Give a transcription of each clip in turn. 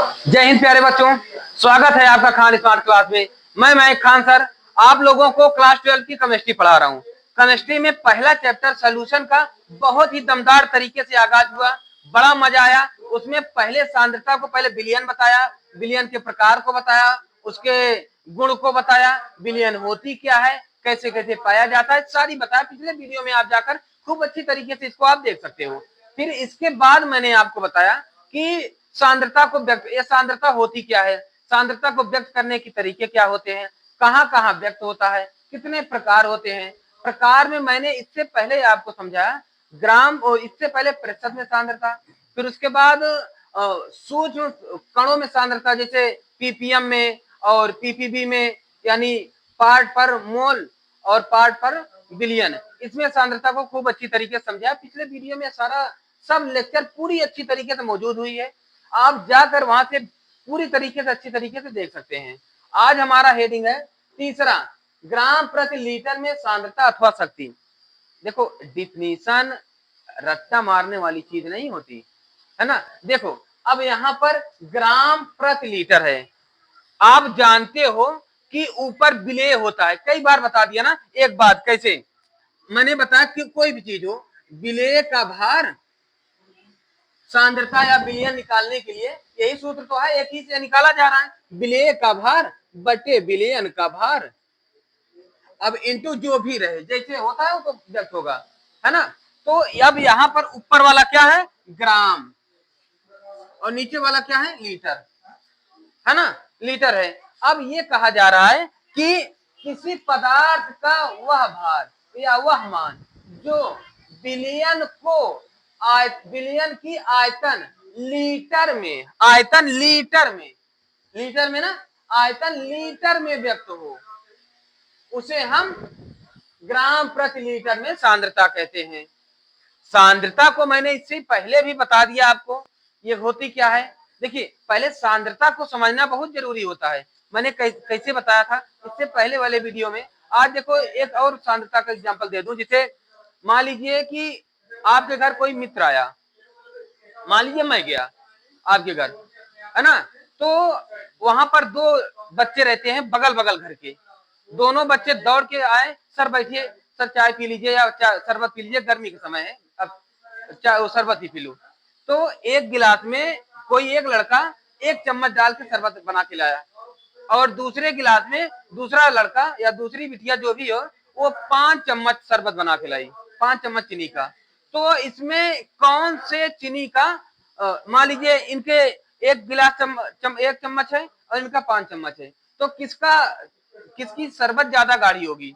जय हिंद प्यारे बच्चों, स्वागत है आपका खान स्मार्ट क्लास में। मैं खान सर आप लोगों को क्लास 12 की केमिस्ट्री पढ़ा रहा हूँ। केमिस्ट्री में पहला चैप्टर सॉल्यूशन का बहुत ही दमदार तरीके से आगाज हुआ, बड़ा मजा आया। उसमें पहले सांद्रता को पहले विलयन बताया, विलयन के प्रकार को बताया, उसके गुण को बताया, विलयन होती क्या है, कैसे कैसे पाया जाता है, सारी बताया। पिछले वीडियो में आप जाकर खूब अच्छी तरीके से इसको आप देख सकते हो। फिर इसके बाद मैंने आपको बताया कि सांद्रता को व्यक्त, ये सांद्रता होती क्या है, सांद्रता को व्यक्त करने के तरीके क्या होते हैं, कहाँ कहाँ व्यक्त होता है, कितने प्रकार होते हैं। प्रकार में मैंने इससे पहले आपको समझाया ग्राम, और इससे पहले प्रतिशत में सांद्रता, फिर उसके बाद सूक्ष्म कणों में सांद्रता जैसे पीपीएम में और पीपीबी में, यानी पार्ट पर मोल और पार्ट पर बिलियन, इसमें सांद्रता को खूब अच्छी तरीके से समझाया। पिछले वीडियो में सारा सब लेक्चर पूरी अच्छी तरीके से मौजूद हुई है, आप जाकर वहां से पूरी तरीके से अच्छी तरीके से देख सकते हैं। आज हमारा हेडिंग है तीसरा, ग्राम प्रति लीटर में सांद्रता अथवा शक्ति। देखो डिफिनीशन रट्टा मारने वाली चीज नहीं होती है ना। देखो अब यहाँ पर ग्राम प्रति लीटर है, आप जानते हो कि ऊपर विलेय होता है, कई बार बता दिया ना। एक बात कैसे मैंने बताया कि कोई भी चीज हो, विलेय का भार सांद्रता या विलयन निकालने के लिए यही सूत्र तो है, एक ही से निकाला जा रहा है, विलेय का भार बटे विलयन का भार। अब इंटू जो भी रहे जैसे होता है वो तो व्यक्त होगा, है ना। तो अब यहाँ पर ऊपर वाला क्या है, ग्राम, और नीचे वाला क्या है, लीटर, है ना, लीटर है। अब ये कहा जा रहा है कि किसी पदार्थ का वह भार या वह मान जो विलयन को विलयन की आयतन लीटर में, आयतन लीटर में, लीटर में ना, आयतन लीटर में व्यक्त हो, उसे हम ग्राम प्रति लीटर में सांद्रता कहते हैं। सांद्रता को मैंने इससे पहले भी बता दिया आपको, ये होती क्या है। देखिए पहले सांद्रता को समझना बहुत जरूरी होता है, मैंने कैसे बताया था इससे पहले वाले वीडियो में। आज देखो एक और सांद्रता का एग्जांपल दे दूं, जिसे मान लीजिए कि आपके घर कोई मित्र आया, मान लीजिए मैं गया आपके घर, है ना, तो वहां पर दो बच्चे रहते हैं बगल बगल घर के, दोनों बच्चे दौड़ के आए, सर बैठिए, सर चाय पी लीजिए या शरबत पी लीजिए, गर्मी का समय है, अब चाय वो शरबत ही पी लो। तो एक गिलास में कोई एक लड़का एक चम्मच डाल के शरबत बना के लाया, और दूसरे गिलास में दूसरा लड़का या दूसरी बिटिया जो भी हो वो 5 चम्मच शरबत बना के लाई, 5 चम्मच चीनी का। तो इसमें कौन से चीनी का, मान लीजिए इनके एक गिलास एक चम्मच है और इनका 5 चम्मच है, तो किसकी शरबत ज्यादा गाढ़ी होगी,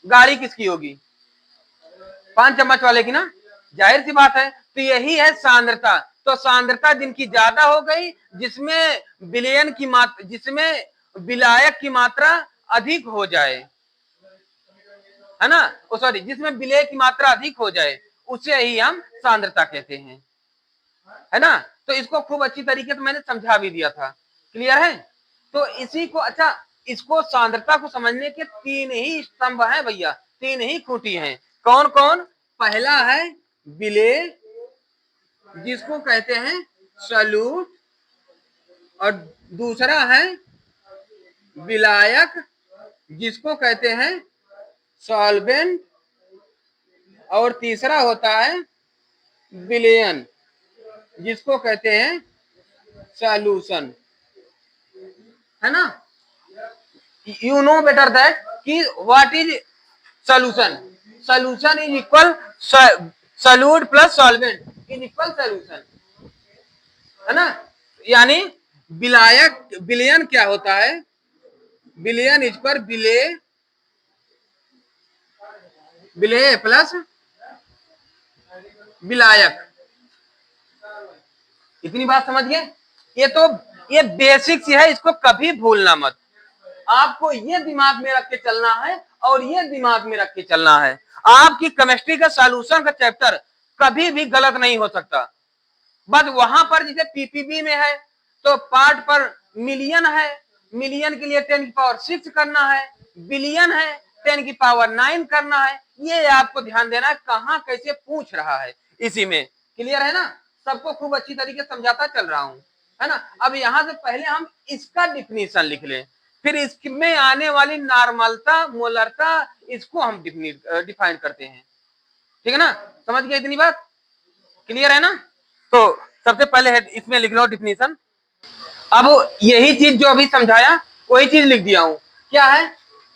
गाढ़ी किसकी होगी, 5 चम्मच वाले की ना, जाहिर सी बात है। तो यही है सांद्रता। तो सांद्रता जिनकी ज्यादा हो गई, जिसमें विलयन की मात्रा, जिसमें विलायक की मात्रा अधिक हो जाए, है ना, सॉरी, जिसमें विलेय की मात्रा अधिक हो जाए, उसे ही हम सांद्रता कहते हैं, है ना। तो इसको खूब अच्छी तरीके से मैंने समझा भी दिया था, क्लियर है। तो इसी को, अच्छा, इसको सांद्रता को समझने के 3 ही स्तंभ हैं भैया, 3 ही खूंटी हैं। कौन कौन, पहला है विलेय जिसको कहते हैं सॉल्यूट, और दूसरा है विलायक जिसको कहते हैं सॉल्वेंट, और तीसरा होता है विलयन जिसको कहते हैं सॉल्यूशन, है ना। यू नो बेटर दैट कि what is solution, solution is equal solute plus solvent is equal solution, है ना। यानी विलायक, विलयन क्या होता है, विलयन इज पर विलेय, विलेय प्लस विलायक, इतनी बात समझ गए। ये तो ये बेसिक सी है, इसको कभी भूलना मत, आपको ये दिमाग में रख के चलना है और ये दिमाग में रख के चलना है। आपकी केमिस्ट्री का सॉल्यूशन का चैप्टर कभी भी गलत नहीं हो सकता। बस वहां पर जैसे पीपीबी में है तो पार्ट पर मिलियन है, मिलियन के लिए 10 की पावर 6 करना है, बिलियन है 10 की पावर 9 करना है। ये आपको ध्यान देना है कहां कैसे पूछ रहा है, इसी में, क्लियर है ना। सबको खूब अच्छी तरीके से समझाता चल रहा हूं, है ना। अब यहां से पहले हम इसका डिफिनीशन लिख लें, फिर इसमें आने वाली नॉर्मलता, मोलरता, इसको हम डिफाइन करते हैं, ठीक है ना। समझ गए इतनी बात, क्लियर है ना। तो सबसे पहले इसमें लिख लो डिफिनीशन। अब यही चीज जो अभी समझाया वही चीज लिख दिया हूं, क्या है,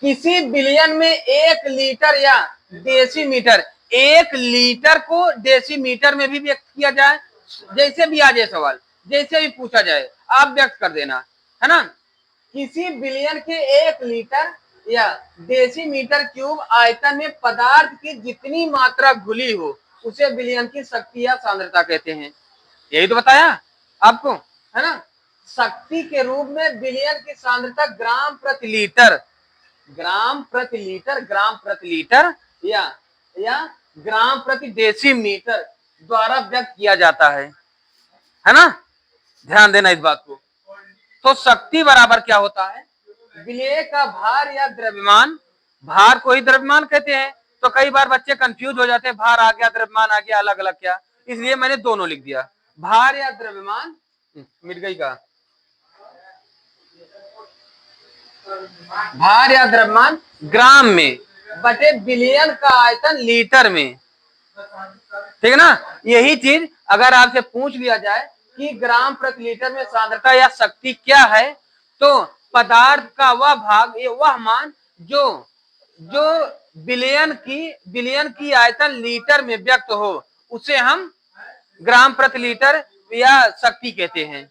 किसी बिलियन में 1 लीटर या डेसीमीटर, 1 लीटर को डेसीमीटर में भी व्यक्त किया जाए, जैसे भी आ जाए सवाल, जैसे भी पूछा जाए आप व्यक्त कर देना, है ना। किसी बिलियन के 1 लीटर या डेसीमीटर क्यूब आयतन में पदार्थ की जितनी मात्रा घुली हो उसे बिलियन की शक्ति या सांद्रता कहते हैं। यही तो बताया आपको, है ना। शक्ति के रूप में बिलियन की सांद्रता ग्राम प्रति लीटर, ग्राम प्रति लीटर, ग्राम प्रति लीटर या ग्राम प्रति डेसीमीटर द्वारा व्यक्त किया जाता है ना। ध्यान देना इस बात को। तो शक्ति बराबर क्या होता है, विलेय का भार या द्रव्यमान, भार को ही द्रव्यमान कहते हैं। तो कई बार बच्चे कंफ्यूज हो जाते हैं, भार आ गया द्रव्यमान आ गया अलग अलग क्या, इसलिए मैंने दोनों लिख दिया, भार या द्रव्यमान। मिट गई का, भार या द्रव्यमान ग्राम में बटे बिलियन का आयतन लीटर में, ठीक है ना। यही चीज अगर आपसे पूछ लिया जाए कि ग्राम प्रति लीटर में सांद्रता या शक्ति क्या है, तो पदार्थ का वह भाग, ये वह मान जो बिलियन की आयतन लीटर में व्यक्त हो उसे हम ग्राम प्रति लीटर या शक्ति कहते हैं,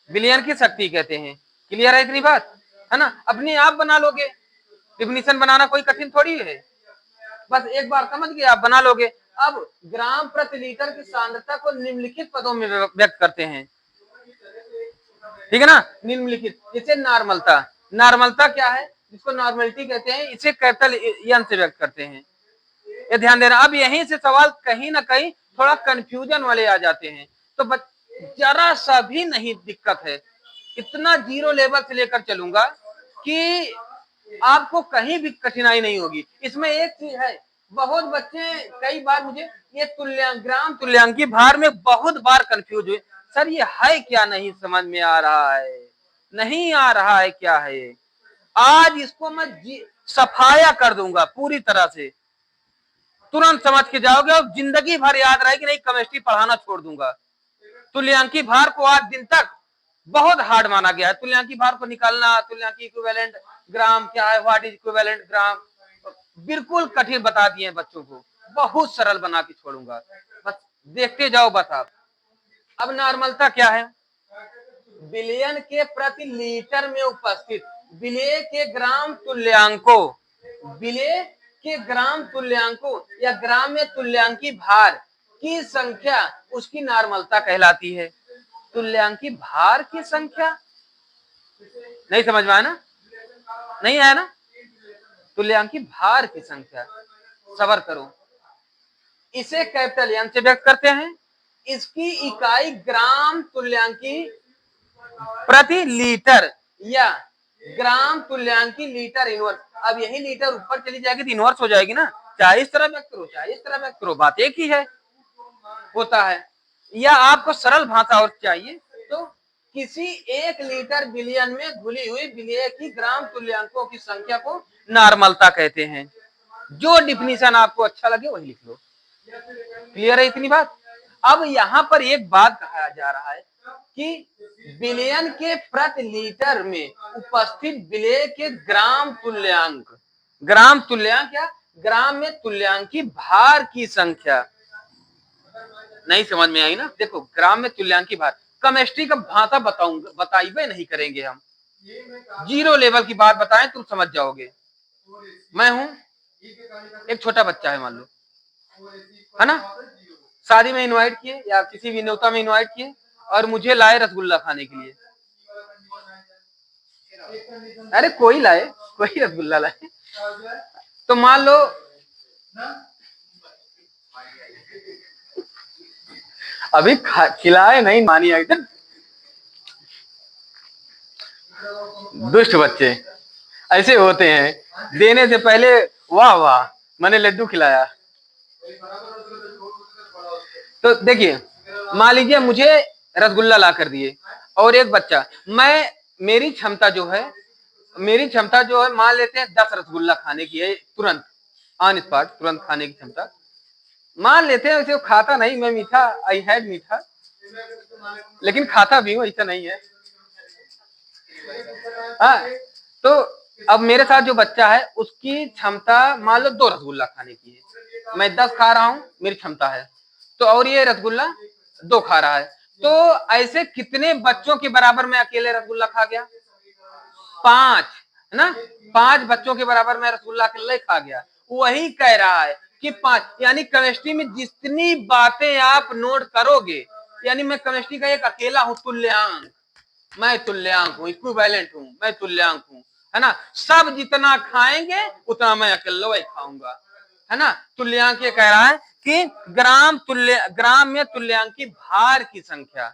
बिलियन की शक्ति कहते हैं। क्लियर है इतनी बात, है ना। अपने आप बना लोगे, डिफिनीशन बनाना कोई कठिन थोड़ी है, बस एक बार समझ गए आप बना लोगे। अब ग्राम प्रति लीटर की सांद्रता को निम्नलिखित पदों में व्यक्त करते हैं, ठीक है ना। निम्नलिखित, जैसे नॉर्मलता, नॉर्मलता क्या है, जिसको नॉर्मलिटी कहते हैं, इसे कैपिटल एन से व्यक्त करते हैं, ये ध्यान देना। अब यहीं से सवाल कहीं ना कहीं थोड़ा कंफ्यूजन वाले आ जाते हैं, तो जरा सा भी नहीं दिक्कत है, इतना जीरो लेवल से लेकर चलूंगा कि आपको कहीं भी कठिनाई नहीं होगी। इसमें एक चीज है, बहुत बच्चे कई बार मुझे ये ग्राम तुल्यांकी भार में बहुत बार कंफ्यूज हुए, सर ये है क्या, नहीं समझ में आ रहा है, नहीं आ रहा है क्या है ये। आज इसको मैं सफाया कर दूंगा पूरी तरह से, तुरंत समझ के जाओगे और जिंदगी भर याद रहेगी, नहीं केमिस्ट्री पढ़ाना छोड़ दूंगा। तुल्यांकी भार को आज दिन तक बहुत हार्ड माना गया है, तुल्यांकी भार को निकालना, तुल्यांकी इक्विवेलेंट ग्राम क्या है, व्हाट इज इक्विवेलेंट ग्राम, बिल्कुल कठिन बता दिए बच्चों को, बहुत सरल बना के छोड़ूंगा, बस देखते जाओ बस आप। अब नॉर्मलता क्या है, बिलियन के प्रति लीटर में उपस्थित विलेय के ग्राम तुल्यांकों, विलेय के ग्राम तुल्यांकों या ग्राम में तुल्यांकी भार की संख्या उसकी नॉर्मलता कहलाती है। तुल्यांकी भार की संख्या, नहीं समझ में आया ना, नहीं आया ना। तुल्यांकी भार की संख्या, सबर करो, इसे कैपिटल एन से व्यक्त करते हैं, इसकी इकाई ग्राम तुल्यांकी प्रति लीटर या ग्राम तुल्यांकी लीटर इनवर्स। अब यही लीटर ऊपर चली जाएगी तो इनवर्स हो जाएगी ना, चाहे इस तरह व्यक्त करो चाहे इस तरह व्यक्त करो, बात एक ही है, होता है। या आपको सरल भाषा और चाहिए तो किसी 1 लीटर बिलियन में घुली हुई विलेय की ग्राम तुल्यांकों की संख्या को नॉर्मलता कहते हैं। जो डिफिनीशन आपको अच्छा लगे वही लिख लो। क्लियर है इतनी बात। अब यहाँ पर एक बात कहा जा रहा है कि बिलियन के प्रति लीटर में उपस्थित विलेय के ग्राम तुल्यांक, ग्राम तुल्यांक क्या, ग्राम में तुल्यांकी भार की संख्या, नहीं समझ में आई ना। देखो ग्राम में तुल्यांकी भार, केमिस्ट्री का भाषा बताऊंगा, बताइए नहीं करेंगे हम, जीरो लेवल की बात बताएं तुम समझ जाओगे। मैं हूं एक छोटा बच्चा है मान लो, है ना, शादी में इनवाइट किए या किसी भी न्योता में इनवाइट किए और मुझे लाए रसगुल्ला खाने के लिए, अरे कोई लाए, कोई रसगुल्ला लाए, तो मान लो अभी खिलाए नहीं, मानी एकदम दुष्ट बच्चे ऐसे होते हैं, देने से पहले वाह वाह मैंने लड्डू खिलाया। तो देखिए मान लीजिए मुझे रसगुल्ला ला कर दिए और एक बच्चा, मैं मेरी क्षमता जो है मान लेते हैं 10 रसगुल्ला खाने की है, तुरंत ऑन स्पॉट तुरंत खाने की क्षमता मान लेते हैं। वैसे वो खाता नहीं, मैं मीठा आई हैड मीठा, लेकिन खाता भी हूँ, ऐसा नहीं है। हाँ, तो अब मेरे साथ जो बच्चा है उसकी क्षमता मान लो 2 रसगुल्ला खाने की है, मैं 10 खा रहा हूँ, मेरी क्षमता है तो, और ये रसगुल्ला 2 खा रहा है, तो ऐसे कितने बच्चों के बराबर मैं अकेले रसगुल्ला खा गया? 5, है ना? 5 बच्चों के बराबर मैं रसगुल्ला अकेले खा गया। वही कह रहा है कि 5, यानी केमिस्ट्री में जितनी बातें आप नोट करोगे, यानी मैं केमिस्ट्री का एक अकेला हूं, तुल्यांक, मैं तुल्यांक हूँ, इक्विवेलेंट हूँ, मैं तुल्यांक हूँ, है ना? सब जितना खाएंगे उतना मैं अकेला वही खाऊंगा, है ना? तुल्यांक ये कह रहा है कि ग्राम में तुल्यांक की भार की संख्या,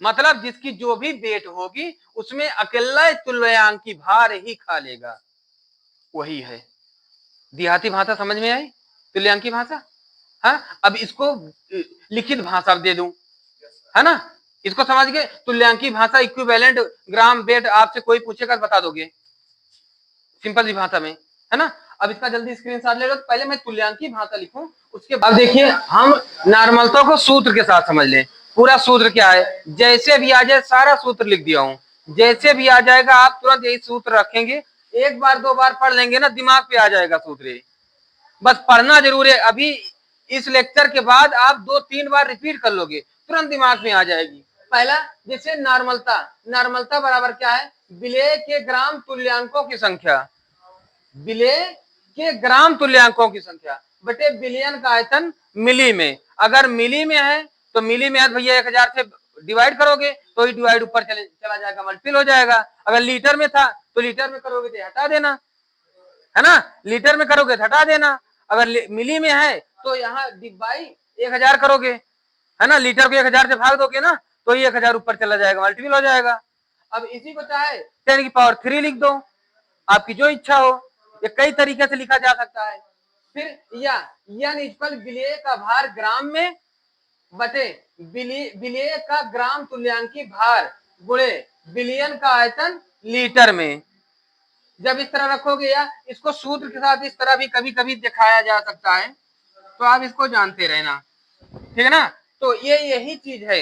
मतलब जिसकी जो भी वेट होगी उसमें अकेला तुल्यांक की भार ही खा लेगा, वही है। देहाती भाषा समझ में आई? तुल्यांक की भाषा। हाँ, अब इसको लिखित भाषा दे दूं, है ना? इसको समझ गए? तुल्यांकी भाषा, इक्विवेलेंट ग्राम वेट, आपसे कोई पूछेगा बता दोगे सिंपल सी भाषा में, है ना? अब इसका जल्दी स्क्रीनशॉट ले लो। तो पहले मैं तुल्यांकी भाषा लिखूं, उसके बाद देखिए हम नॉर्मलता को सूत्र के साथ समझ लें। पूरा सूत्र क्या है, जैसे भी आ जाए सारा सूत्र लिख दिया हूं, जैसे भी आ जाएगा आप तुरंत यही सूत्र रखेंगे, एक बार 2 बार पढ़ लेंगे ना, दिमाग पे आ जाएगा सूत्र, बस पढ़ना जरूर है। अभी इस लेक्चर के बाद आप 2-3 बार रिपीट कर लोगे, तुरंत दिमाग में आ जाएगी। पहला, जैसे नॉर्मलता बराबर क्या है, विलेय के ग्राम तुल्यांकों की संख्या, विलेय के ग्राम तुल्यांकों की संख्या बटे बिलियन का आयतन मिली में। अगर मिली में है तो मिली में है भैया 1000 से डिवाइड करोगे तो ही डिवाइड ऊपर चला जाएगा, मल्टीपल हो जाएगा। अगर लीटर में था तो लीटर में करोगे तो हटा देना, है ना? लीटर में करोगे तो हटा देना। अगर मिली में है तो यहाँ डिवाई 1000 करोगे, है ना? लीटर को 1000 से भाग दोगे ना तो ये 1000 ऊपर चला जाएगा, मल्टीपल हो जाएगा। अब इसी को चाहे 10 की पावर 3 लिख दो, आपकी जो इच्छा हो, ये कई तरीके से लिखा जा सकता है। फिर या विलेय का भार ग्राम में बटे विलेय का ग्राम तुल्यांकी भार गुणे बिलियन का आयतन लीटर में। जब इस तरह रखोगे, या इसको सूत्र के साथ इस तरह भी कभी कभी दिखाया जा सकता है, तो आप इसको जानते रहना, ठीक है ना? तो ये यही चीज है,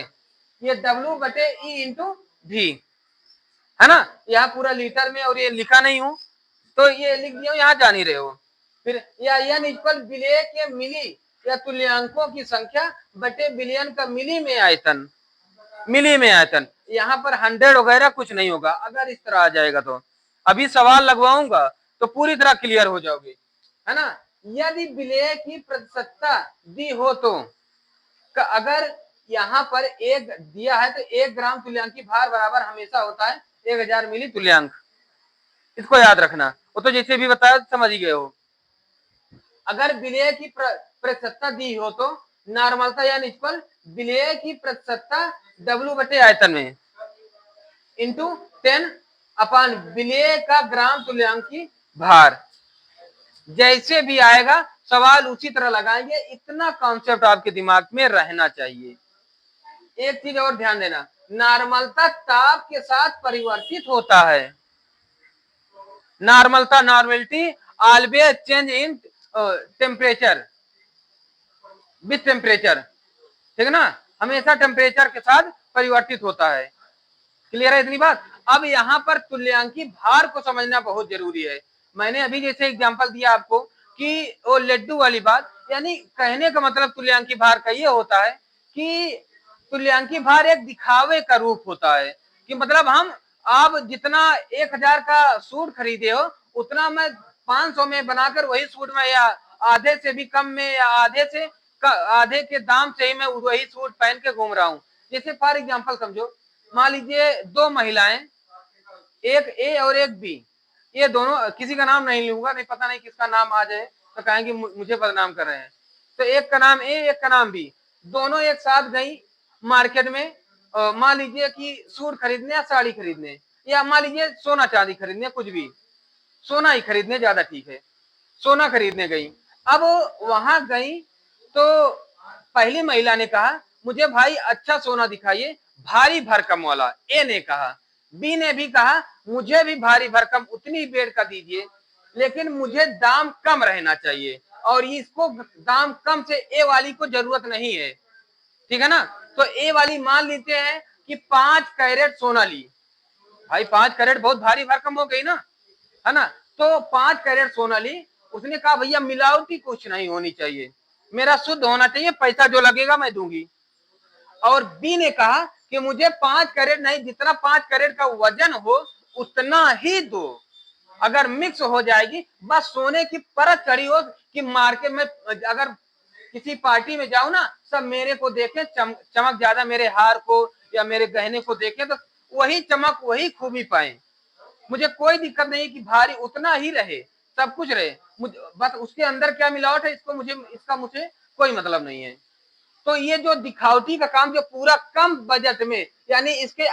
ये W बटे E इंटू V, है ना? यहाँ पूरा लीटर में, और ये लिखा नहीं हूं तो ये लिख दिया, यहाँ जान ही रहे हो। फिर या विलेय के मिली या तुल्यांकों की संख्या बटे बिलियन का मिली में आयतन, मिली में आयतन। यहाँ पर 100 वगैरह कुछ नहीं होगा अगर इस तरह आ जाएगा तो। अभी सवाल लगवाऊंगा तो पूरी तरह क्लियर हो जाओगे, है ना? यदि विलेय की प्रतिशतता दी हो तो, अगर यहाँ पर 1 दिया है तो 1 ग्राम तुल्यांकी भार बराबर हमेशा होता है 1000 मिली तुल्यांक, इसको याद रखना। वो तो जैसे भी बताया समझ ही गए हो। अगर विलेय की प्रतिशतता दी हो तो नॉर्मलता या निष्फल विलेय की प्रतिशतता W बटे आयतन में इंटू 10 अपान विलेय का ग्राम तुल्यांकी भार। जैसे भी आएगा सवाल उसी तरह लगाएंगे, इतना कॉन्सेप्ट आपके दिमाग में रहना चाहिए। एक चीज और ध्यान देना, नॉर्मलता ताप के साथ परिवर्तित होता है। Normality always change in temperature with temperature, ठीक है ना? हमेशा टेम्परेचर के साथ परिवर्तित होता है। क्लियर है इतनी बात? अब यहाँ पर तुल्यांकी भार को समझना बहुत जरूरी है। मैंने अभी जैसे एग्जांपल दिया आपको कि वो लड्डू वाली बात, यानी कहने का मतलब तुल्यांकी भार का ये होता है कि तुल्यांकी भार एक दिखावे का रूप होता है, कि मतलब हम आप जितना 1000 का सूट खरीदे हो उतना मैं 500 में बनाकर वही सूट में, या आधे से भी कम में, या आधे के दाम से ही मैं वही सूट पहन के घूम रहा हूँ। जैसे फॉर एग्जाम्पल समझो, मान लीजिए 2 महिलाएं, एक ए और एक बी, ये दोनों, किसी का नाम नहीं लूंगा, नहीं पता नहीं किसका नाम आ जाए तो कहेंगे मुझे बदनाम कर रहे हैं। तो एक का नाम ए, एक का नाम बी, दोनों एक साथ गई मार्केट में, मान लीजिए कि सूट खरीदने या साड़ी खरीदने, या मान लीजिए सोना चांदी खरीदने, कुछ भी, सोना ही खरीदने ज्यादा ठीक है, सोना खरीदने गई। अब वहां गई तो पहली महिला ने कहा मुझे भाई अच्छा सोना दिखाइए, भारी भरकम वाला, ए ने कहा। बी ने भी कहा मुझे भी भारी भरकम उतनी बेड का दीजिए, लेकिन मुझे दाम कम रहना चाहिए, और इसको दाम कम से ए वाली को जरूरत नहीं है, ठीक है ना। तो ए वाली मान लेते हैं कि 5 कैरेट सोना ली। भाई 5 कैरेट बहुत भारी भरकम हो गई ना, है ना। तो 5 कैरेट सोना ली। उसने कहा भैया मिलावटी कुछ नहीं होनी चाहिए, मेरा शुद्ध होना चाहिए, पैसा जो लगेगा मैं दूंगी। और बी ने कहा कि मुझे 5 कैरेट नहीं, जितना 5 कैरेट का वजन हो उतना ही दो, अगर मिक्स हो जाएगी, बस सोने की परत चढ़ी हो कि मार्केट में अगर किसी पार्टी में जाऊं ना, सब मेरे को देखें, चमक ज्यादा मेरे हार को या मेरे गहने को देखें, तो वही चमक वही खूबी पाए। मुझे कोई दिक्कत नहीं कि भारी उतना ही रहे, सब कुछ रहे, मुझे बस उसके अंदर क्या मिलावट है इसका मुझे कोई मतलब नहीं है। तो ये जो दिखावटी का काम जो पूरा कम बजट में, यानी इसके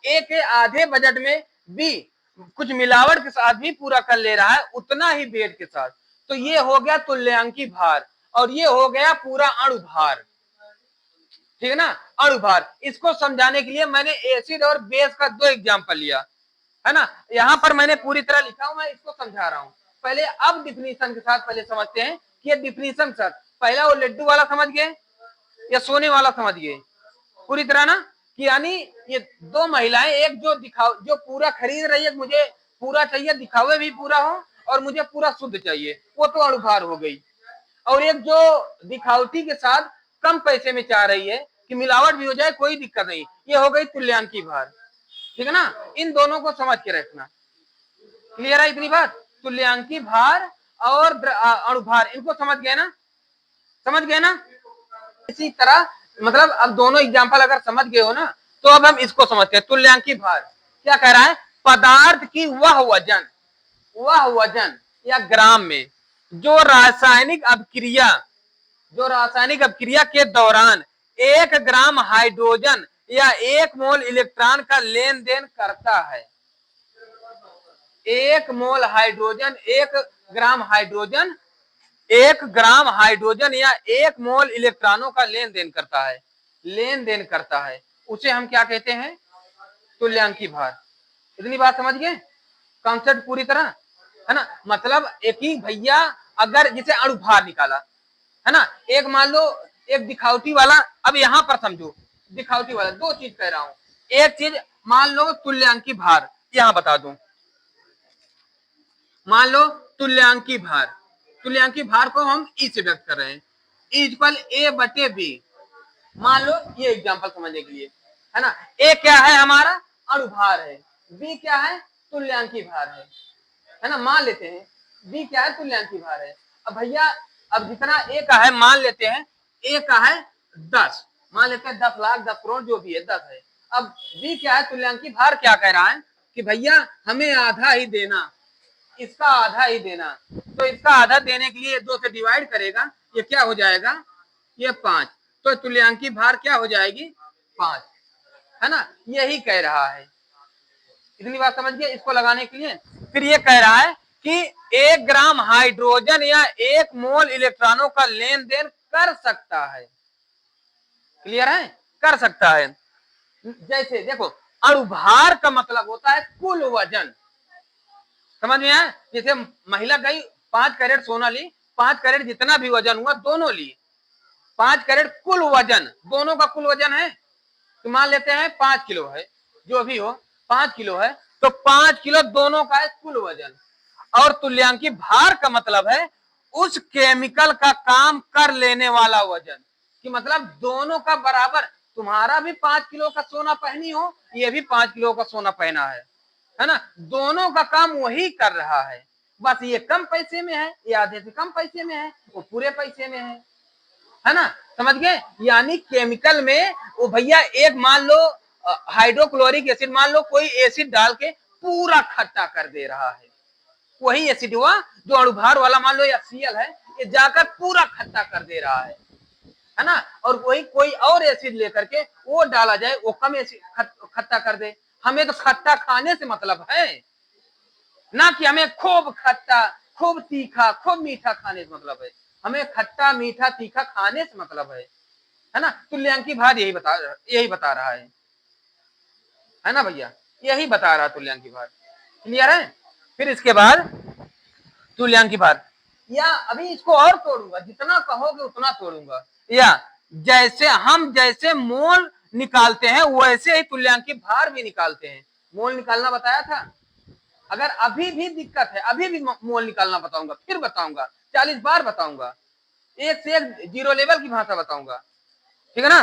ए के आधे बजट में भी कुछ मिलावट के साथ भी पूरा कर ले रहा है, उतना ही बेड के साथ, तो ये हो गया तुल्यांकी भार, और ये हो गया पूरा अणु भार, ठीक है ना। अणु भार, इसको समझाने के लिए मैंने एसिड और बेस का 2 एग्जाम्पल लिया, है ना। यहाँ पर मैंने पूरी तरह लिखा हूं, मैं इसको समझा रहा हूं। पहले अब डिफिनीशन के साथ पहले समझते हैं कि ये डिफिनीशन सर, पहला वो लड्डू वाला समझ गए या सोने वाला समझ गए पूरी तरह ना, कि यानी ये 2 महिलाएं, एक जो पूरा खरीद रही है, मुझे पूरा चाहिए, दिखावे भी पूरा हो और मुझे पूरा शुद्ध चाहिए, वो तो अणुभार हो गई। और एक जो दिखावटी के साथ कम पैसे में चाह रही है कि मिलावट भी हो जाए कोई दिक्कत नहीं, ये हो गई तुल्यांकी भार, ठीक है ना। इन दोनों को समझ के रखना, क्लियर है इतनी बात। तुल्यांकी भार और अणुभार, इनको समझ गए ना, समझ गए ना। इसी तरह मतलब अब दोनों एग्जांपल अगर समझ गए हो ना, तो अब हम इसको समझते हैं। तुल्यांकी भार क्या कह रहा है, पदार्थ की वह वजन या ग्राम में जो रासायनिक अभिक्रिया के दौरान 1 ग्राम हाइड्रोजन या 1 मोल इलेक्ट्रॉन का लेन देन करता है। 1 मोल hydrogen, 1 gram hydrogen, 1 gram hydrogen या 1 मोल इलेक्ट्रॉनों का लेन देन करता है, उसे हम क्या कहते हैं, तुल्यांकी भार। इतनी बात समझ गए, कॉन्सेप्ट पूरी तरह, है ना। मतलब एक ही भैया, अगर जिसे अणुभार निकाला, है ना, एक मान लो एक दिखावटी वाला, अब यहां पर समझो दिखावटी वाला 2 चीज कह रहा हूं। एक चीज मान लो तुल्यांकी भार, यहां बता दूं, मान लो तुल्यांकी भार को हम ई से व्यक्त कर रहे हैं, इक्वल ए बटे बी। मान लो ये एग्जांपल समझने के लिए, है ना। ए क्या है हमारा, अणुभार है, बी क्या है, तुल्यांकी भार है ना। मान लेते हैं बी क्या है, तुल्यांकी भार है। अब भैया, अब जितना ए का है मान लेते हैं, ए का है 10, मान लेते हैं 10 लाख 10 करोड़ जो भी है 10 है। अब बी क्या है, तुल्यांकी भार क्या कह रहा है कि भैया हमें आधा ही देना, इसका आधा ही देना। तो इसका आधा देने के लिए 2 से डिवाइड करेगा, ये क्या हो जाएगा, ये 5, तो तुल्यांकी भार क्या हो जाएगी, 5, है ना। यही कह रहा है, इतनी बात समझ गए इसको लगाने के लिए। फिर ये कह रहा है कि 1 ग्राम हाइड्रोजन या 1 मोल इलेक्ट्रॉनों का लेन देन कर सकता है, क्लियर है, कर सकता है। जैसे देखो, अणुभार का मतलब होता है कुल वजन, समझ में आया। जैसे महिला गई 5 कैरेट सोना ली, 5 कैरेट जितना भी वजन हुआ दोनों ली, 5 कैरेट कुल वजन, दोनों का कुल वजन है, तो मान लेते हैं 5 किलो है, जो भी हो 5 किलो है, तो 5 किलो दोनों का है कुल वजन। और तुल्यांकी भार का मतलब है उस केमिकल का काम कर लेने वाला वजन, कि मतलब दोनों का बराबर, तुम्हारा भी 5 किलो का सोना पहनी हो, ये भी 5 किलो का सोना पहना है ना, दोनों का काम वही कर रहा है, बस ये कम पैसे में है, ये आधे से कम पैसे में है, वो पूरे पैसे में है ना, समझ गए। यानी केमिकल में वो भैया एक मान लो हाइड्रोक्लोरिक एसिड, मान लो कोई एसिड डाल के पूरा खट्टा कर दे रहा है, वही एसिड हुआ जो अणुभार वाला मान लो या Cl है, ये जाकर पूरा खट्टा कर दे रहा है ना। और वही कोई और एसिड लेकर के वो डाला जाए, वो कम एसिड खट्टा कर दे। हमें तो खट्टा खाने से मतलब है ना, कि हमें खूब खट्टा, खूब तीखा, खूब मीठा खाने से मतलब है, हमें खट्टा मीठा तीखा खाने से मतलब है, है ना। तुल्यांकी भार यही बता रहा है ना भैया, यही बता रहा तुल्यांकी भार। क्लियर है। फिर इसके बाद तुल्यांकी भार, या अभी इसको और तोड़ूंगा, जितना कहोगे उतना तोड़ूंगा। या जैसे मोल निकालते हैं वैसे ही तुल्यांकी भार भी निकालते हैं। मोल निकालना बताया था। अगर अभी भी दिक्कत है, अभी भी मोल निकालना बताऊंगा, फिर बताऊंगा, 40 बार बताऊंगा, एक से एक जीरो लेवल की भाषा बताऊंगा। ठीक है ना।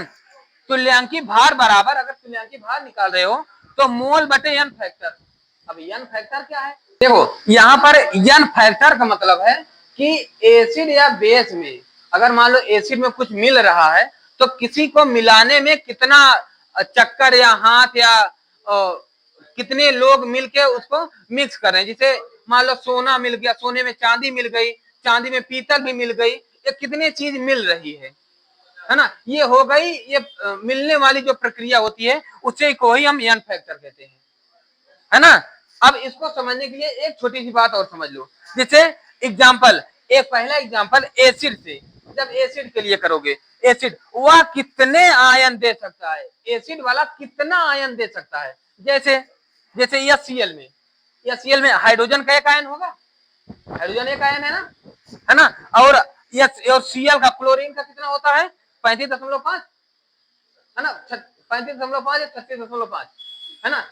तुल्यांकी भार बराबर, अगर तुल्यांकी भार निकाल रहे हो तो मोल बटे एन फैक्टर। अब एन फैक्टर क्या है, देखो यहाँ पर एन फैक्टर का मतलब है कि एसिड या बेस में, अगर मान लो एसिड में कुछ मिल रहा है तो किसी को मिलाने में कितना चक्कर या हाथ या कितने लोग मिलके उसको मिक्स कर रहे हैं। जैसे मान लो सोना मिल गया, सोने में चांदी मिल गई, चांदी में पीतल भी मिल गई, ये कितनी चीज मिल रही है ना। ये हो गई, ये मिलने वाली जो प्रक्रिया होती है उसे को ही हम एन फैक्टर कहते हैं, है ना। अब इसको समझने के लिए एक छोटी सी बात और समझ लो। जैसे एग्जांपल, एक पहला एग्जांपल एसिड से, जब एसिड के लिए करोगे, एसिड वह कितने आयन दे सकता है, एसिड वाला कितना आयन दे सकता है। जैसे जैसे एचसीएल में हाइड्रोजन का एक आयन होगा, हाइड्रोजन एक आयन है ना। और सीएल का, क्लोरीन का कितना होता है, 35.5, है ना। 35.5 या 36.5, है ना।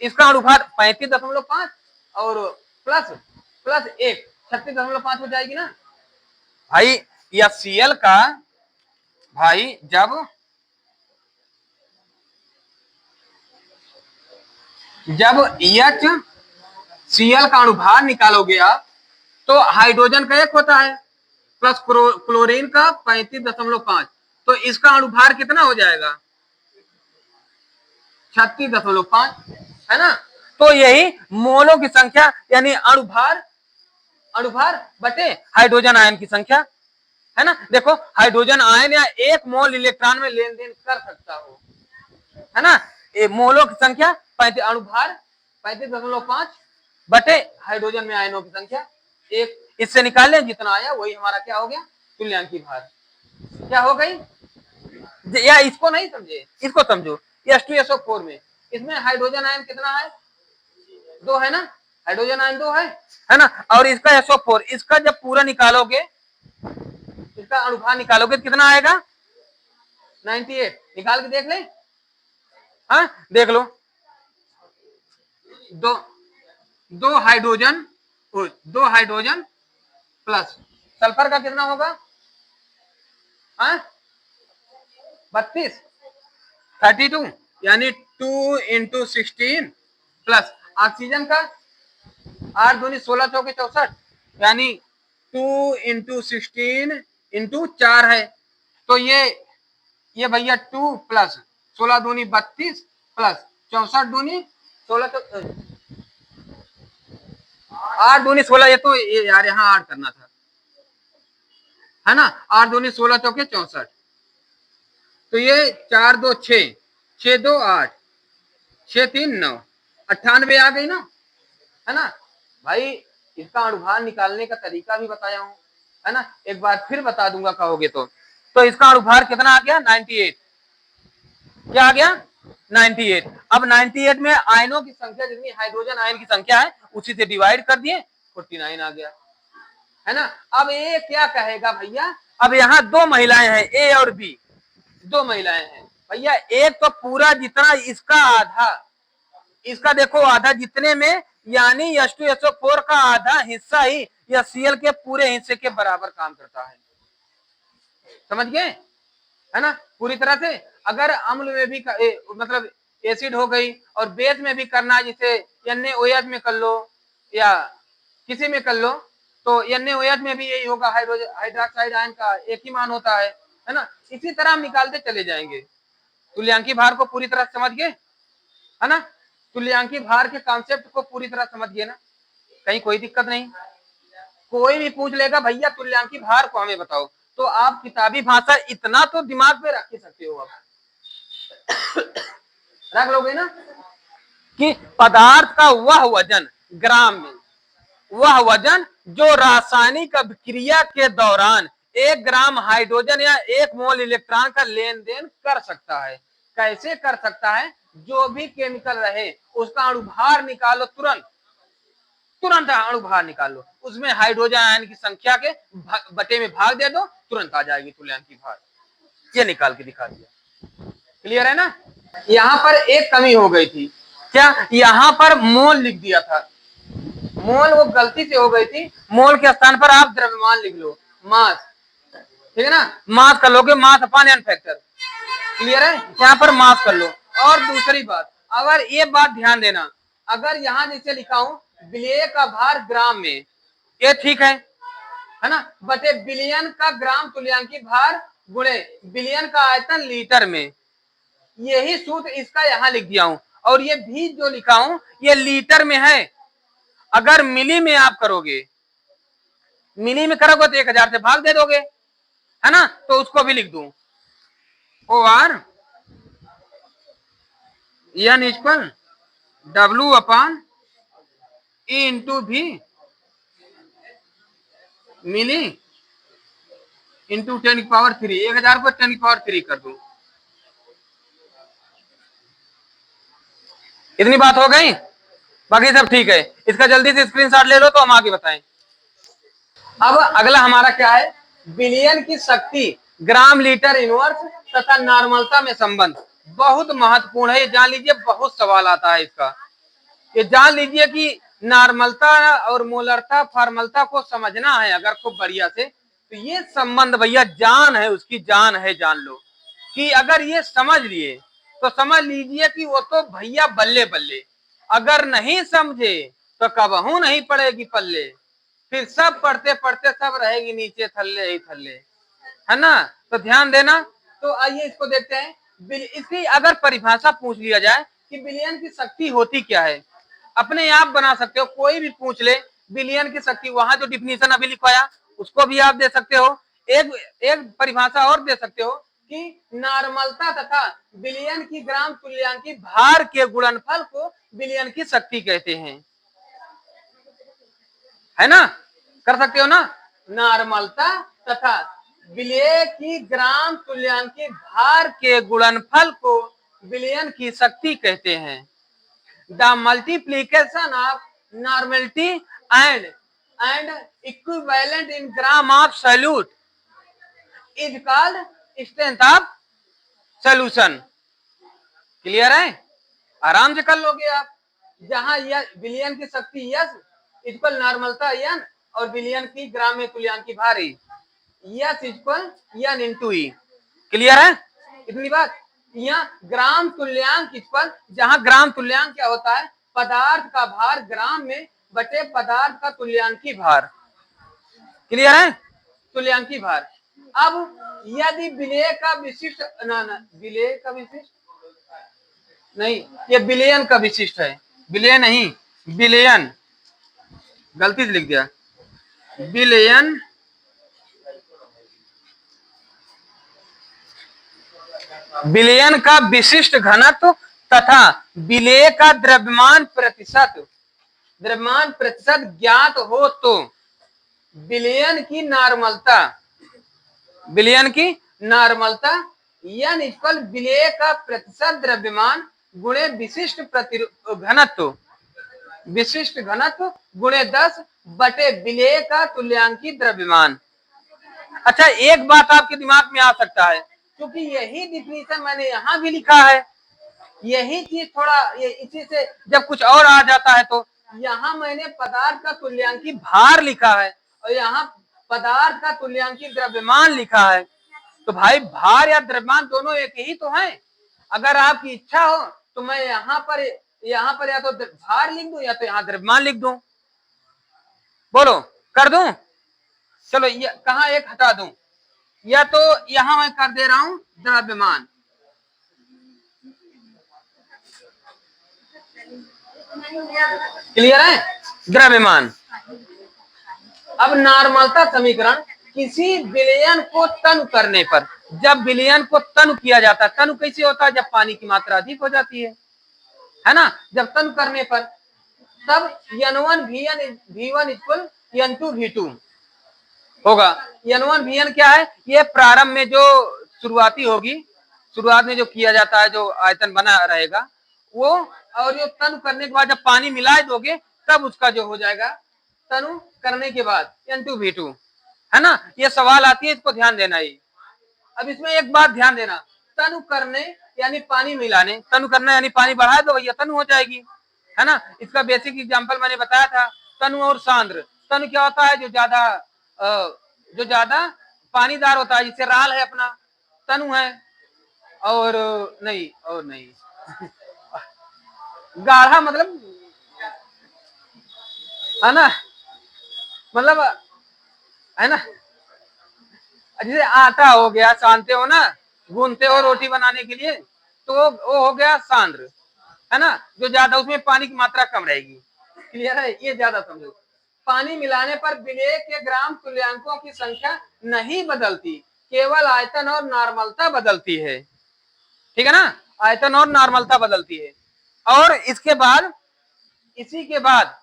इसका अनुपात 35.5 और प्लस 1 36.5 हो जाएगी ना भाई। या सीएल का भाई, जब एच सीएल का अनुभार निकालोगे आप तो हाइड्रोजन का एक होता है प्लस क्लोरीन का 35.5, तो इसका अनुभार कितना हो जाएगा, 36.5, है ना। तो यही मोलों की संख्या, यानी अनुभार बटे हाइड्रोजन आयन की संख्या, है ना। देखो हाइड्रोजन आयन या एक मोल इलेक्ट्रॉन में लेन देन कर सकता हो, है ना। मोलों की संख्या अनुभार 35.5 बटे हाइड्रोजन में आयनों की संख्या एक, इससे निकाल लें जितना आया वही हमारा क्या हो गया, तुल्यांकी भार क्या हो गई। या इसको नहीं समझे, इसको समझो। H2SO4 में, इसमें हाइड्रोजन आयन कितना है, 2 है ना, हाइड्रोजन आयन 2 है ना। और इसका SO4, इसका जब पूरा निकालोगे, इसका अनुभार निकालोगे तो कितना आएगा, 98। निकाल के देख ले, हाँ देख लो। दो हाइड्रोजन प्लस सल्फर का कितना होगा, 32, यानी 2 × 16 प्लस ऑक्सीजन का 8 दूनी 16 चौके 64, यानी 2 × 16 × 4 है। तो ये भैया 2 प्लस 16 दूनी 32 प्लस 64 दूनी 16, 8 दूनी 16, ये तो यार यहाँ 8 करना था, है ना। 8 दूनी 16 चौके 64, तो ये 4 2 6, 6 2 8, 6 3 9, 98 आ गई ना, है ना भाई। इसका अनुभार निकालने का तरीका भी बताया हूं, है ना। एक बार फिर बता दूंगा कहोगे तो इसका अनुभार कितना आ गया, 98। क्या आ गया, 98। अब 98 में आयनों की संख्या जितनी हाइड्रोजन आयन की संख्या है उसी से डिवाइड कर दिए, 49 आ गया, है ना। अब ये क्या कहेगा भैया, अब यहाँ 2 महिलाएं हैं, ए और बी, 2 महिलाएं हैं भैया। एक तो पूरा जितना इसका आधा, इसका देखो आधा जितने में, यानी H2SO4 का आधा हिस्सा ही या Cl के पूरे हिस्से के बराबर काम करता है, समझ गए, है ना। पूरी तरह से अगर अम्ल में भी मतलब एसिड हो गई और बेस में भी करना है, जैसे NaOH में कर लो या किसी में कर लो, तो NaOH में भी यही होगा, हाइड्रोक्साइड आयन का एक ही मान होता है ना। इसी तरह हम निकालते चले जाएंगे। तुल्यांकी भार को पूरी तरह समझ गए, है ना। तुल्यांकी भार के कॉन्सेप्ट को पूरी तरह समझ गए ना, कहीं कोई दिक्कत नहीं। कोई भी पूछ लेगा भैया तुल्यांकी भार को हमें बताओ, तो आप किताबी भाषा इतना तो दिमाग में रख ही सकते हो, आप रख लोगे ना, कि पदार्थ का वह वजन ग्राम में, वह वजन जो रासायनिक अभिक्रिया के दौरान 1 ग्राम हाइड्रोजन या 1 मोल इलेक्ट्रॉन का लेन देन कर सकता है। कैसे कर सकता है? जो भी केमिकल रहे उसका अणुभार निकालो, तुरंत अणुभार निकालो, उसमें हाइड्रोजन आयन की संख्या के बटे में भाग दे दो, तुरंत आ जाएगी तुल्यांकी भार। ये निकाल के दिखा दिया। क्लियर है ना? यहां पर एक कमी हो गई थी, क्या? यहां पर मोल लिख दिया था, मोल वो गलती से हो गई थी। मोल के स्थान पर आप द्रव्यमान लिख लो, मास। ठीक है ना? मास कर लोगे, mass upon n factor. Clear है? यहाँ पर मास कर लो। और दूसरी बात, अगर ये बात ध्यान देना, अगर यहाँ जैसे लिखा हूं विलेय का भार ग्राम में, ये ठीक है ना? बटे बिलियन का ग्राम तुल्यांकी भार गुणे बिलियन का आयतन लीटर में, यही सूत्र इसका यहाँ लिख दिया हूं। और ये भी जो लिखा हूं ये लीटर में है। अगर मिली में आप करोगे, मिली में करोगे तो 1000 से भाग दे दोगे, है ना? तो उसको भी लिख दूं, OR n equal W upon E into भी मिली इंटू 10 की पावर 3, 1000 को 10 की पावर 3 कर दूं। इतनी बात हो गई, बाकी सब ठीक है। इसका जल्दी से स्क्रीनशॉट ले लो तो हम आगे बताएं। अब अगला हमारा क्या है? बिलियन की शक्ति ग्राम लीटर इनवर्स तथा नॉर्मलता में संबंध बहुत महत्वपूर्ण है। ये जान लीजिए, बहुत सवाल आता है इसका। ये जान लीजिए कि नॉर्मलता और मोलरता फॉर्मलता को समझना है अगर खूब बढ़िया से, तो ये संबंध भैया जान है, उसकी जान है। जान लो कि अगर ये समझ लिए तो समझ लीजिए कि वो तो भैया बल्ले बल्ले। अगर नहीं समझे तो कबहू नहीं पड़ेगी पल्ले, फिर सब पढ़ते पढ़ते सब रहेगी नीचे थल्ले ही थल्ले, है ना? तो ध्यान देना। तो आइए इसको देखते हैं। इसकी अगर परिभाषा पूछ लिया जाए कि बिलियन की शक्ति होती क्या है, अपने आप बना सकते हो, कोई भी पूछ ले बिलियन की शक्ति, वहां जो डिफिनीशन अभी लिखवाया उसको भी आप दे सकते हो। एक परिभाषा और दे सकते हो कि नॉर्मलता तथा बिलियन की ग्राम तुल्यांकी भार के गुणनफल को बिलियन की शक्ति कहते हैं, है ना? कर सकते हो ना? नॉर्मलता तथा विलेय की ग्राम तुल्यांकी भार के गुणनफल को बिलियन की शक्ति कहते हैं। The multiplication of normality and equivalent in gram of solute is called strength of solution. Clear है? आराम से कर लोगे आप। जहां बिलियन की शक्ति यस इक्वल नॉर्मलता एन और बिलियन की ग्राम में तुल्यांकी भार यस इक्वल एन इंटू ई। क्लियर है? इतनी बात। यहाँ ग्राम तुल्यांक इक्वल, जहां ग्राम तुल्यांक क्या होता है? पदार्थ का भार ग्राम में बटे पदार्थ का तुल्यांकी भार। क्लियर है? तुल्यांकी भार। अब यदि विलेय का विशिष्ट विलेय का विशिष्ट नहीं, ये बिलियन का विशिष्ट है, बिलियन नहीं, बिलियन गलती से लिख दिया। बिलियन बिलियन का विशिष्ट घनत्व तथा विलेय का द्रव्यमान प्रतिशत ज्ञात हो तो बिलियन की नॉर्मलता एन इक्वल विलेय का प्रतिशत द्रव्यमान गुणे विशिष्ट घनत्व गुणे 10 बटे विलेय का तुल्यांकी द्रव्यमान। अच्छा, एक बात आपके दिमाग में आ सकता है, क्योंकि यही डिफिनीशन मैंने यहाँ भी लिखा है, यही चीज थोड़ा इसी से जब कुछ और आ जाता है तो यहाँ मैंने पदार्थ का तुल्यांकी भार लिखा है और यहाँ पदार्थ का तुल्यांकी द्रव्यमान लिखा है। तो भाई भार या द्रव्यमान दोनों एक ही तो हैं। अगर आपकी इच्छा हो तो मैं यहाँ पर या तो भार लिख दूं या तो यहाँ द्रव्यमान लिख दूं। बोलो, कर दूं? चलो कहाँ एक हटा दूं, या तो यहां मैं कर दे रहा हूं द्रव्यमान। क्लियर है? द्रव्यमान। अब नॉर्मलता समीकरण, किसी विलयन को तनु करने पर, जब विलयन को तनु किया जाता है, तनु कैसे होता है? जब पानी की मात्रा अधिक हो जाती है ना? जब तनु करने पर तब N1 V1 equal N2 V2। होगा। N1 VN क्या है, ये प्रारंभ में जो शुरुआती होगी, शुरुआत में जो किया जाता है, जो आयतन बना रहेगा वो, और ये तनु करने के बाद जब पानी मिला दोगे तब उसका जो हो जाएगा तनु करने के बाद N2 V2, है ना। ये सवाल आती है, इसको ध्यान देना ही। अब इसमें एक बात ध्यान देना, तनु करने यानी पानी मिलाने, तनु करना यानी पानी बढ़ा दो भैया तनु हो जाएगी, है ना। इसका बेसिक एग्जांपल मैंने बताया था, तनु और सांद्र। तनु क्या होता है, जो ज्यादा पानीदार होता है, जिससे राल है अपना, तनु है। और नहीं गाढ़ा मतलब, है ना, मतलब, है ना, जैसे आटा हो गया, सानते हो ना, गूंथते हो रोटी बनाने के लिए, तो वो हो गया सांद्र, है ना, जो ज्यादा उसमें पानी की मात्रा कम रहेगी। क्लियर है, ये ज्यादा समझो। पानी मिलाने पर विलेय के ग्राम तुल्यांकों की संख्या नहीं बदलती, केवल आयतन और नॉर्मलता बदलती है। ठीक है ना, आयतन और नॉर्मलता बदलती है। और इसके बाद, इसी के बाद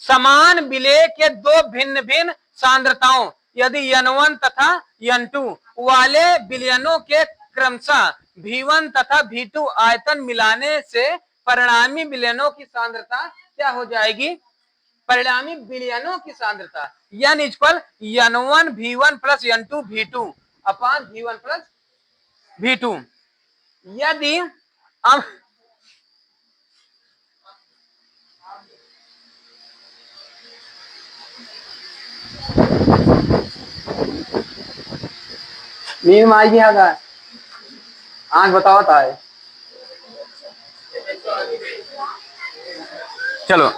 समान विलेय के दो भिन्न भिन्न सांद्रताओं यदि N1 तथा N2 वाले विलयनों के क्रमशः V1 तथा V2 आयतन मिलाने से परिणामी विलयनों की सांद्रता क्या हो जाएगी, परिणामी विलयनों की सांद्रता N equal N1 V1 plus N2 V2 अपान V1 प्लस V2। यदि हम नींद में आएगी, आंख बताओ है। चलो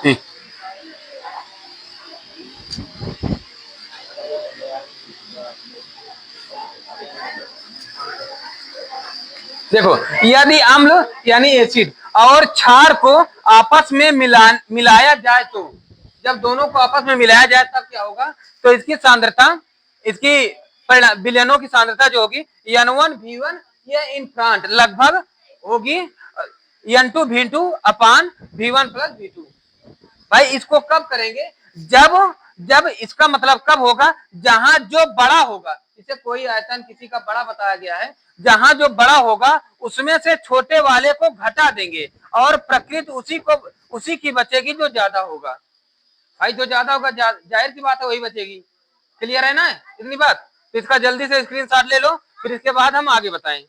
देखो, यदि अम्ल यानी एसिड और क्षार को आपस में मिलाया जाए, तो जब दोनों को आपस में मिलाया जाए तब क्या होगा, तो इसकी सांद्रता, इसकी विलयनों की सांद्रता जो होगी N1 V1 ये इन फ्रंट लगभग होगी N2 V2 अपान V1 प्लस V2। भाई इसको कब करेंगे, जब इसका मतलब कब होगा, जहां जो बड़ा होगा, इसे कोई आयतन किसी का बड़ा बताया गया है, जहां जो बड़ा होगा उसमें से छोटे वाले को घटा देंगे और प्रकृति उसी की बचेगी जो ज्यादा होगा। भाई जो ज्यादा होगा जाहिर की बात है वही बचेगी। क्लियर है ना इतनी बात, तो इसका जल्दी से स्क्रीनशॉट ले लो, फिर इसके बाद हम आगे बताएं।